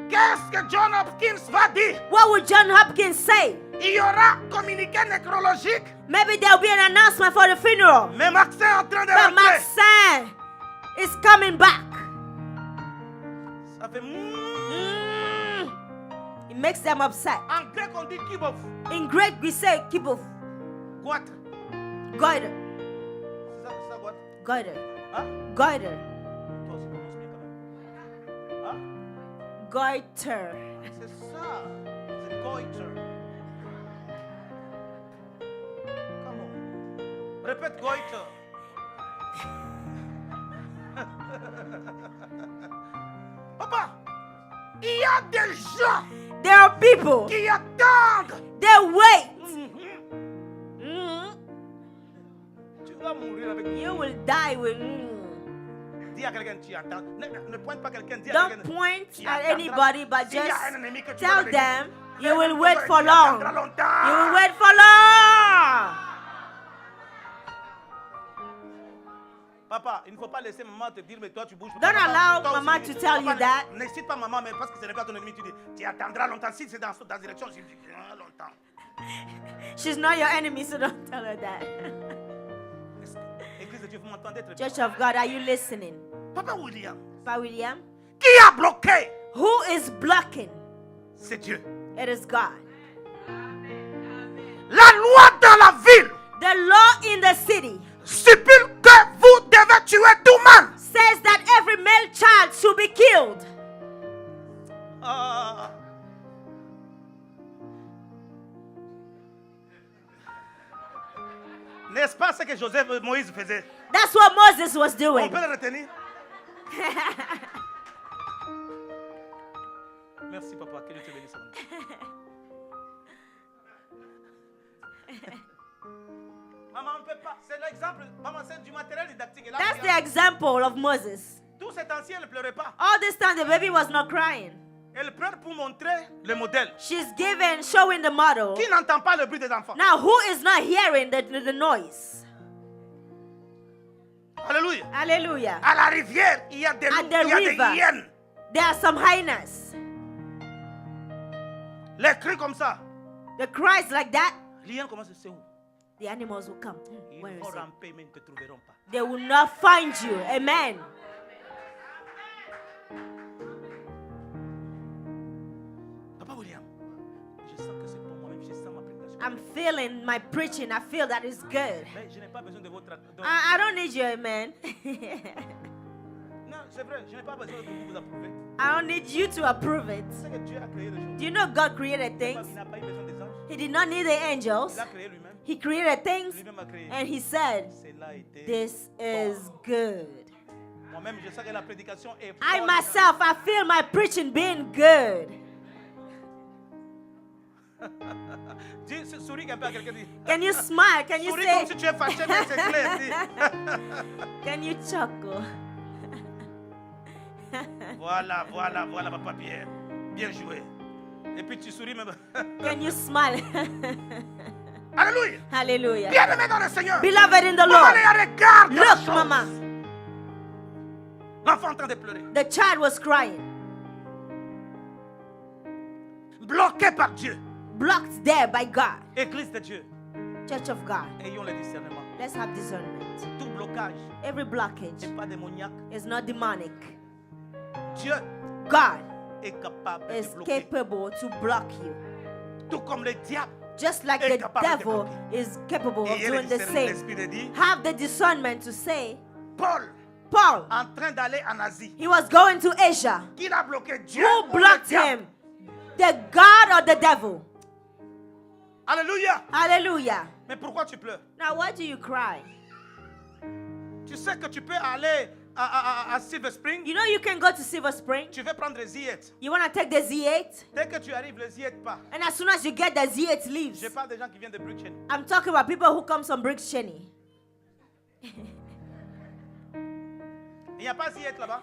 Qu'est-ce que John Hopkins va dire? What will John Hopkins say? Il y aura communiqué nécrologique. Maybe there'll be an announcement for the funeral. Mais Maxin est en train de But rentrer. Maxine is coming back. Ça fait It makes them upset. En grec, on dit kibov. In Greek, we say kibuf, Goitre. goiter, C'est ça, goitre. goiter, Hein? goiter, Toi aussi, prononce bien quand même. Hein? goiter. C'est ça. C'est goiter. Come on. Répète goiter. Papa, il y a des gens There are people, qui attendent. they wait. Tu vas mourir avec You will die with. Dis à quelqu'un, tu attends. Ne pointe pas quelqu'un, dis à Don't quelqu'un. point tu at attendras. anybody, but S'il y just a un ennemi que tu tell veux them venir, you will wait tu for long. attendras longtemps. You will wait for long. Papa, il ne faut pas laisser maman te dire, mais toi tu bouges. Don't allow Toi aussi, maman to tell you that. N'excite pas maman, mais parce que ce n'est pas ton ennemi, tu dis, tu attendras longtemps. Si c'est dans ta direction, tu dis, longtemps. She's not your enemy, so don't tell her that. Église de Dieu, vous m'entendez très bien. Church of God, are you listening? Papa William, Pa William, qui a bloqué? who is blocking? C'est Dieu. It is God. La loi dans la ville The law in the city stipule que vous devez tuer tout man. says that every male child should be killed. N'est-ce pas ce que Moïse faisait? That's what Moses was On doing. peut le retenir? Merci papa, que Dieu te bénisse. Maman, on ne peut pas. C'est l'exemple, maman, c'est du matériel didactique. Et là, That's the example of Moses. tout cet ancien, elle ne pleurait pas. All this time, the baby was not crying. Elle pleure pour montrer le modèle. She's showing the model. Qui n'entend pas le bruit des enfants? Now, who is not hearing the noise? Alléluia. Hallelujah. À la rivière, il y a des loups, At the il y a des river. hyènes. There are some hyenas. Les cris comme ça. The cries like that, L'hyène commence à se où? the animals will come. Ils Where is vont it? ramper, mais ils ne te trouveront pas. They will not find you. Amen. Papa William, je sens que c'est pour moi-même, je sens ma prédication. I'm feeling my preaching. I feel that it's good. Mais je n'ai pas besoin de votre... I don't need you, amen. Non, c'est vrai, je n'ai pas besoin que vous vous approuvez. I don't need you to approve it. C'est que Dieu a créé des choses. Do you know God created Il things? n'a pas eu besoin des anges. He did not need the angels. Il a créé lui-même. He created things Lui-même a créé. and he said, Cela a été... this is good. Moi-même, je sais que la prédication est... I bonne. myself, I feel my preaching being good. Dis, souris un peu à quelqu'un. Dis. Can you smile? Can you Souris comme say, si tu es fâché, mais c'est clair. Dis. can you chuckle? Voilà, voilà, voilà, papa Pierre. Bien joué. Et puis tu souris même. Can you smile? Alléluia. Hallelujah. Bien-aimé dans le Seigneur. Beloved in the Maman, Lord, regarde la look, chose. Mama, L'enfant en train de pleurer. the child was crying, Bloqué par Dieu. blocked there by God. Église de Dieu. Church of God, Ayons le discernement. let's have discernment. Tout blocage Every blockage n'est pas démoniaque. is not demonic. Dieu God est capable is de bloquer. capable to block you. Tout comme le diable. Just like Est the capable de devil is capable of Ayez le doing the discernement. same. L'Esprit de dit, Have the discernment to say, Paul, Paul, en train d'aller en Asie, he was going to Asia. qui l'a bloqué? Dieu Who ou le blocked diable? him? The God or the devil? Alléluia. Hallelujah. Mais pourquoi tu pleures? Now, why do you cry? Tu sais que tu peux aller à Silver Spring. You know you can go to Silver Spring. Tu veux prendre les Z8. You want to take the Z8? Dès que tu arrives, les Z8 part. And as soon as you get the Z8 leaves. Je parle des gens qui viennent de Brick Cheney. I'm talking about people who come from Brick Cheney. Il n'y a pas Z8 là-bas.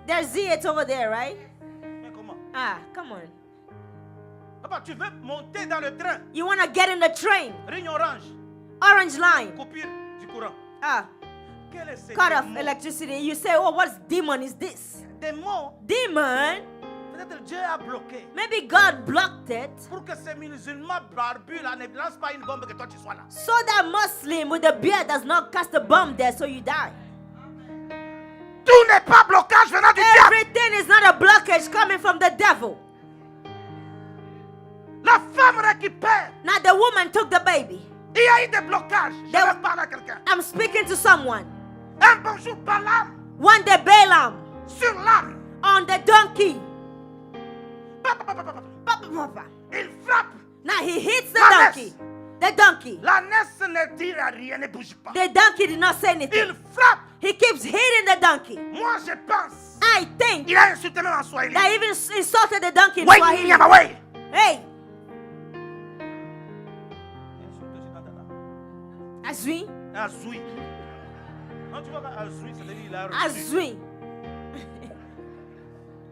There's Z8 over there, right? Mais comment? Ah, come on. Papa, tu veux monter dans le train. You want to get in the train. Ligne orange. Orange line. Coupure du courant. Ah, Quel est ce cut off démon? electricity. You say, oh, what demon is this? Démon. Demon? Peut-être Dieu a bloqué. Maybe God blocked it Pour que ces musulmans barbus là ne lancent pas une bombe que toi tu sois là. so that Muslim with the beard does not cast a bomb there so you die. Tout n'est pas blocage venant du diable. Everything is not a blockage coming from the devil. La femme récupère. Now the woman took the baby. Il y a eu des blocages. Je There- vais parler à quelqu'un. I'm speaking to someone. Un bonjour Balaam One day Balaam sur l'arme. on the donkey. Papa, papa, papa, papa. Papa, papa. Il frappe. Now he hits the La donkey. The donkey. La naisse ne dit rien, ne bouge pas. The donkey did not say anything. Il frappe. He keeps hitting the donkey. Moi je pense. I think Il a insulté même en Swahili. that even insulted the donkey in Oui, Swahili. nyama, oui. Hey, Azui, Azoui. Non, tu vois qu'Azoui, c'est-à-dire il a reçu. Azui.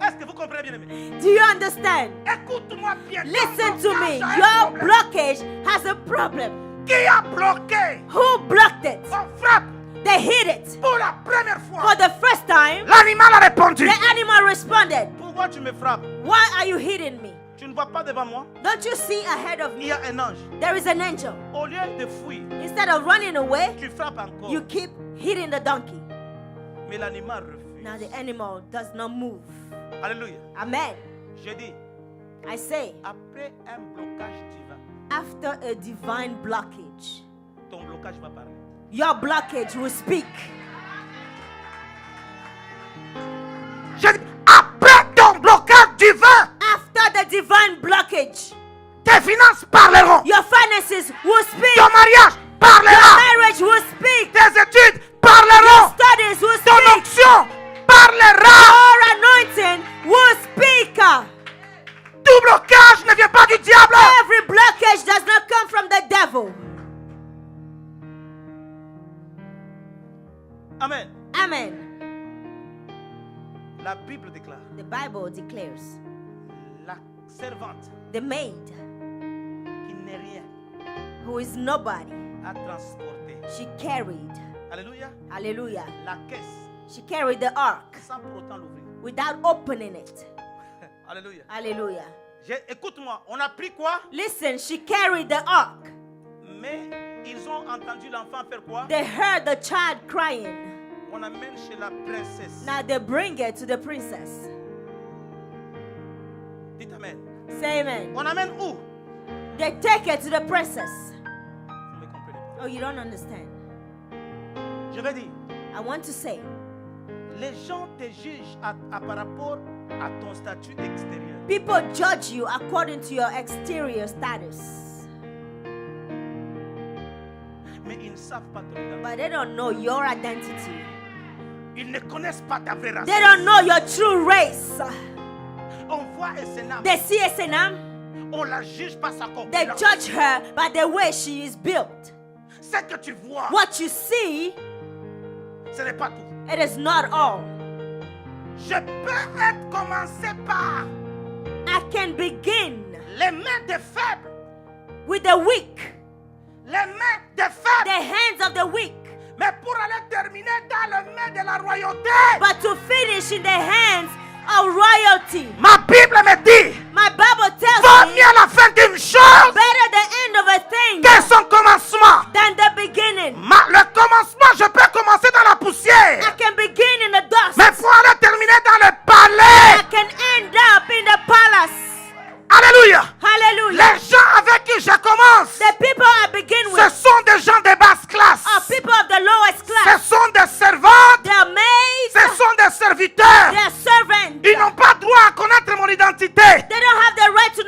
Est-ce que vous comprenez bien aimé? Do you understand? Écoute-moi bien. Listen Ton to me. blocage a un Your problème. blockage has a problem. Qui a bloqué? Who blocked it? On frappe. They hit it. Pour la première For fois, the first time, l'animal a répondu. the animal responded. Pourquoi tu me frappes? Why are you hitting me? Tu ne vois pas devant moi? Don't you see ahead of Il me? y a un ange. There is an angel. Au lieu de fuir, Instead of running away, tu frappes encore. you keep hitting the donkey. Mais l'animal refuse. Now the animal does not move. Alléluia. Amen. Je dis, I say, après un blocage divin, after a divine blockage, ton blocage va parler. your blockage will speak. Je dis, après ton blocage divin, After the divine blockage, tes finances parleront. your finances will speak. Ton mariage Your parlera. marriage will speak. Tes études parleront. Studies will Ton speak. onction parlera. Your anointing will speak. Tout blocage ne vient pas du diable. Every blockage does not come from the devil. Amen. Amen. La Bible déclare, The Bible declares la servante the maid qui n'est rien who is nobody, a transporté. she carried, Alléluia. hallelujah, La caisse she carried the ark sans pour autant l'ouvrir. without opening it. Alléluia. Hallelujah. Écoute-moi, on a pris quoi? Listen, she carried the ark. Mais ils ont entendu l'enfant faire quoi? They heard the child crying. On amène chez la princesse. Now they bring it to the princess. Dites amen. Say amen. On amène où? They take it to the princess. Vous ne comprenez pas. Oh, you don't understand. Je vais dire, I want to say, les gens te jugent par rapport à ton statut extérieur. people judge you according to your exterior status. Mais ils ne savent pas ton identité. But they don't know your identity. Ils ne connaissent pas ta vraie race. They don't know your true race. On voit SNM. They see Esenam, On la juge par sa they corpulence. judge her by the way she is built. Ce que tu vois, What you see, ce n'est pas tout. it is not all. Je peux être commencé par I can begin les mains des faibles. with the weak, Les mains des the faibles. hands of the weak, Mais pour aller terminer dans les mains de la royauté, but to finish in the hands of royalty. ma Bible me dit, My Bible tells vaut me mieux la fin d'une chose better the end of a thing que son commencement. than the beginning. Le commencement, je peux commencer dans la poussière. I can begin in the dust. Mais pour aller terminer dans le I palais. can end up in the palace. Alléluia. Hallelujah. Les gens avec qui je commence, The people I begin ce with sont des gens de basse classe. are people of the lowest Ce class. sont des servantes. They are maids. Ce sont des serviteurs. They are servants. Ils n'ont pas droit à connaître mon identité. They don't have the right to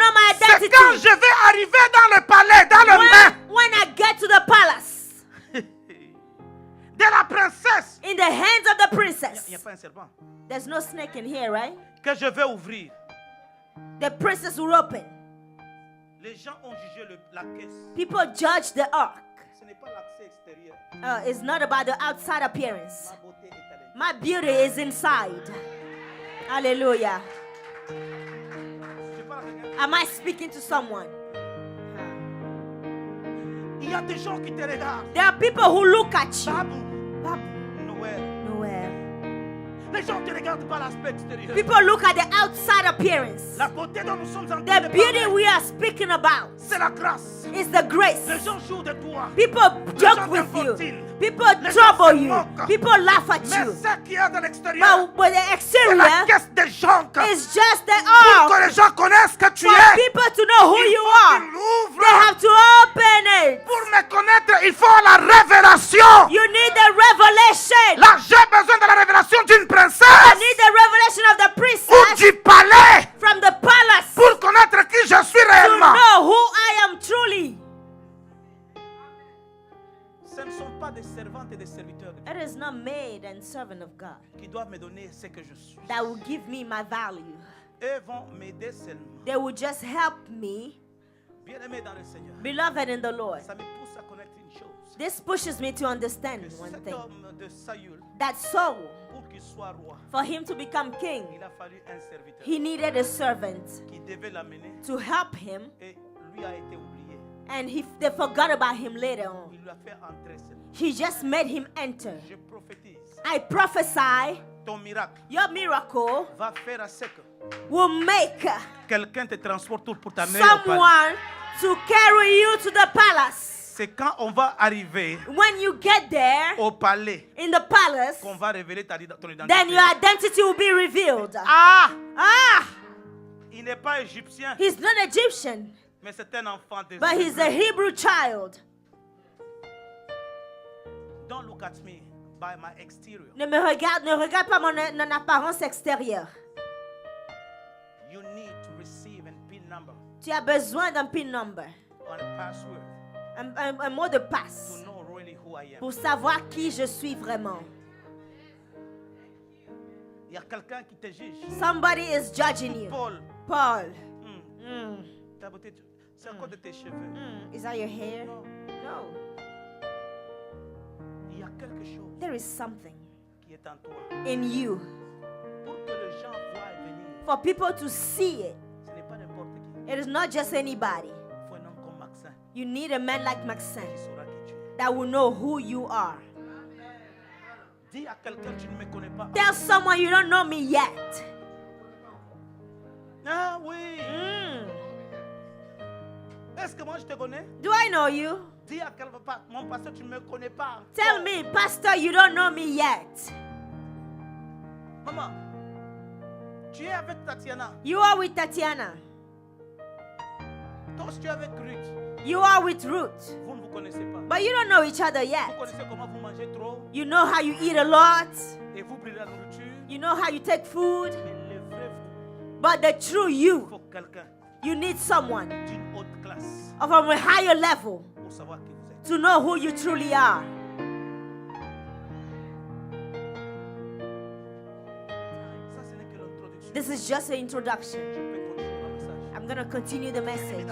pas un serpent. There's no snake in here, right? Que je vais ouvrir. The princess will open. Les gens ont jugé la caisse. People judge the ark. Ce n'est pas l'accès extérieur. It's not about the outside appearance. Ma beauté est à l'intérieur. My beauty is inside. Hallelujah. Tu parles à quelqu'un? Am I speaking to someone? Il y a des gens qui te regardent. There are people who look at you. Babou, Babu, Noël. nowhere. Les gens ne te regardent pas l'aspect extérieur. People look at the outside appearance. La beauté dont nous sommes en train The de beauty parler, we are speaking about c'est la grâce. is the grace. Les gens jouent de toi. People gens joke with you. t'infantilent. People Les gens trouble se you. moquent. People laugh at Mais you. ce qu'il y a de l'extérieur, But the c'est la exterior caisse des gens. is just the Pour que ark. les gens connaissent que tu For es. people to know who Il you faut are, qu'ils l'ouvrent. they have to open it. Pour me connaître, il faut la révélation. You need the revelation. Là, j'ai besoin de la révélation d'une You princesse need the revelation of the ou princess du palais from the palace pour connaître qui je suis to réellement. know who I am truly. Ce ne sont pas des servantes et des serviteurs de Dieu It is not maid and servant of God qui doivent me donner ce que je suis. that will give me my value. Eux vont m'aider seulement. They will just help me, Bien-aimé dans le Seigneur, beloved in the Lord. ça me pousse à connaître une chose. This pushes me to understand Que one cet thing. homme de Saül, That Saul, pour qu'il soit roi, for him to become king, il a fallu un serviteur he needed a servant qui devait l'amener to help him, et lui a été oublié. and they forgot about him later on. Il lui a fait entrer seulement. He just made him enter. Je prophétise, I prophesy ton miracle your miracle va faire à ce que will make quelqu'un te transporte pour t'amener au palais. someone to carry you to the palace. C'est quand on va arriver When you get there au palais in the palace, qu'on va révéler ton identité. then your identity will be revealed. Ah! Ah, Il n'est pas égyptien, he's not Egyptian, mais c'est un enfant de but he's a Hebrew child. Don't look at me by my exterior. Ne regarde pas mon apparence extérieure. You need to receive a PIN number Tu as besoin d'un PIN number, or a password un mot de passe, to know really who I am. pour savoir qui je suis vraiment. Il y a quelqu'un qui te juge. Somebody is judging you. Paul, Paul, ta beauté, c'est encore de tes cheveux. is that your hair? Non, No. il y a quelque chose There is something qui est en toi. in you Pour que les gens voient venir, for people to see it. ce n'est pas n'importe qui. It is not just anybody. Il faut un homme comme Maxin You need a man like Maxine qui saura qui tu es. that will know who you are. Dis à quelqu'un, tu ne me connais pas. Tell someone you don't know me yet. Ah oui. Est-ce que moi je te connais? Do I know you? Dis à quelqu'un, mon pasteur, tu ne me connais pas. Tell me, Pastor, you don't know me yet. Maman, tu es avec Tatiana. You are with Tatiana. Toi, tu es avec Ruth. You are with Ruth. Vous ne vous connaissez pas. But you don't know each other Vous yet. connaissez comment vous mangez trop You know how you eat a lot. et vous brûlez la nourriture. You know how you take food. Mais le vrai vous, But the true il you, faut quelqu'un you need someone d'une haute classe of a higher level pour savoir qui vous êtes. to know who you truly are. Ça, ce n'est que l'introduction. This is just an introduction. Je peux continuer mon message. I'm going to continue the message.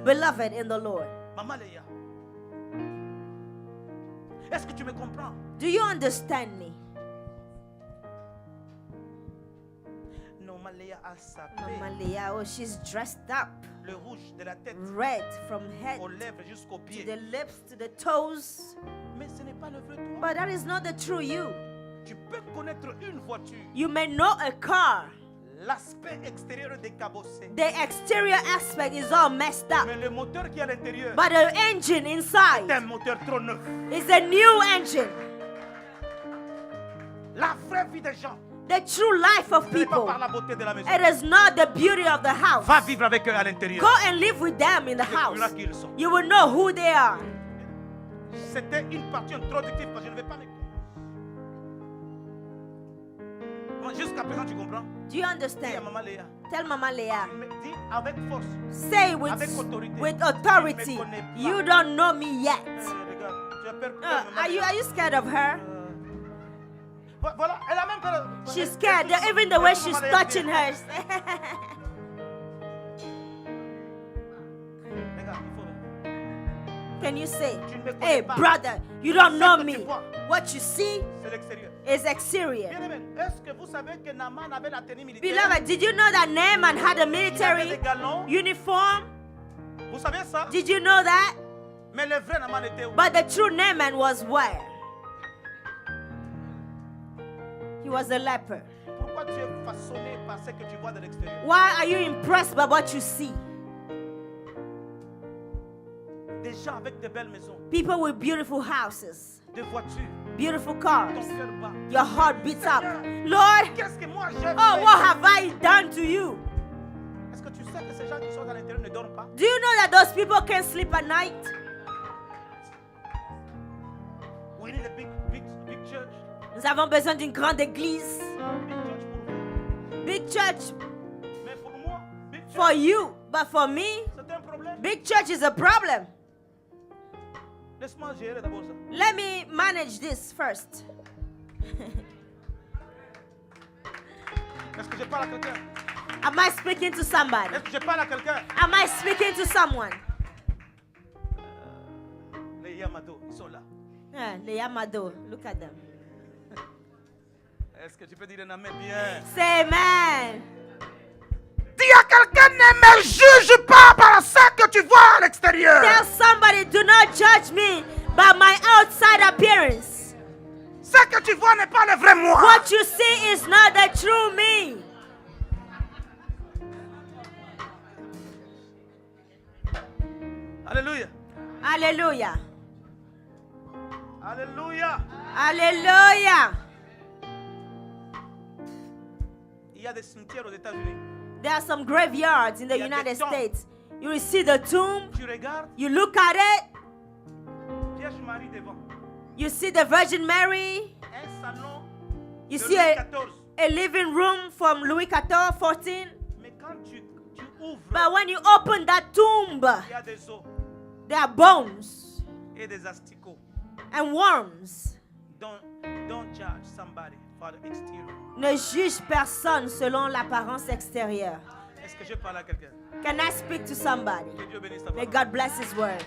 Beloved in the Lord, Maman Léa, est-ce que tu me comprends? do you understand me? Non, Maman Léa a sapé Mama Leah, oh, she's dressed up, le rouge de la tête red from head aux lèvres jusqu'aux to pieds. the lips to the toes. Mais ce n'est pas le vrai toi. But that is not the true you. Tu peux connaître une voiture, You may know a car. l'aspect extérieur est décabossé. The exterior aspect is all messed up. Mais le moteur qui est à l'intérieur But the engine est inside un moteur trop neuf. is a new engine. La vraie vie des gens, The true life of ce n'est pas people. par la beauté de la maison. It is not the beauty of the house. Va vivre avec eux à l'intérieur. Go and live with them in the Tu verras house. qui ils sont. You will know who they are. C'était une partie introductive parce que je ne vais pas me... Jusqu'à présent, tu comprends? Do you Dis à understand? Maman Léa. Tell Mama Leah. Dis avec force. Say Avec autorité. with authority. You don't know me yet. Regarde, tu as peur pour Are you scared of her? Voilà, elle a même peur. She's scared. Even the way she's touching her. Regarde, il faut. Can you say, Tu ne me connais hey, pas. brother, you don't Ce know que tu me. vois, What you see c'est l'extérieur. is exterior. Bien-aimé, est-ce que vous savez que Naaman avait la tenue militaire? Beloved, did you know that Naaman had a Il avait military des galons. uniform? Vous savez ça? Did you know that? Mais le vrai Naaman était où? But the true Naaman was where? He was a leper. Pourquoi tu es façonné par ce que tu vois de l'extérieur? Why are you impressed by what you see? Des gens avec de belles maisons, People with beautiful houses, des voitures, beautiful ton cars. cœur bat. Your heart beats up. Lord, Qu'est-ce que moi j'ai oh, fait? what have I done to you? Est-ce que tu sais que ces gens qui sont à l'intérieur ne dorment pas? Do you know that those people can't sleep at night? We need a big church. Nous avons besoin d'une grande église. Big church Big church pour vous. Mais pour moi, big church, for you, but for me, c'est un problème. big church is a problem. Laisse-moi gérer d'abord ça. Let me manage this first. Est-ce que je parle à quelqu'un? Am I speaking to somebody? Est-ce que je parle à quelqu'un? Am I speaking to someone? Les Yamato, ils sont là. The Yamado, look at them. Est-ce que tu peux dire un amen bien? Say amen. Dis à quelqu'un, ne me juge pas par ça que tu vois à l'extérieur. Tell somebody, do not judge me by my outside appearance. Ce que tu vois n'est pas le vrai moi. What you see is not the true me. Alléluia. Hallelujah. Alléluia. Hallelujah. Il y a des cimetières aux États-Unis. There are some graveyards in the Il y a des United tombes. States. You will see the tomb, Tu regardes, you look at it, Vierge Marie devant. you see the Virgin Mary, Un salon you de see Louis a XIV. living room from Louis XIV, 14. Mais quand tu ouvres, But when you open that tomb, il y a des os there are bones et des asticots. and worms. Don't judge somebody for the exterior. Ne juge personne selon l'apparence extérieure. Est-ce que je parle à quelqu'un? Can I speak to somebody? Que Dieu bénisse ta May parole. God bless His word.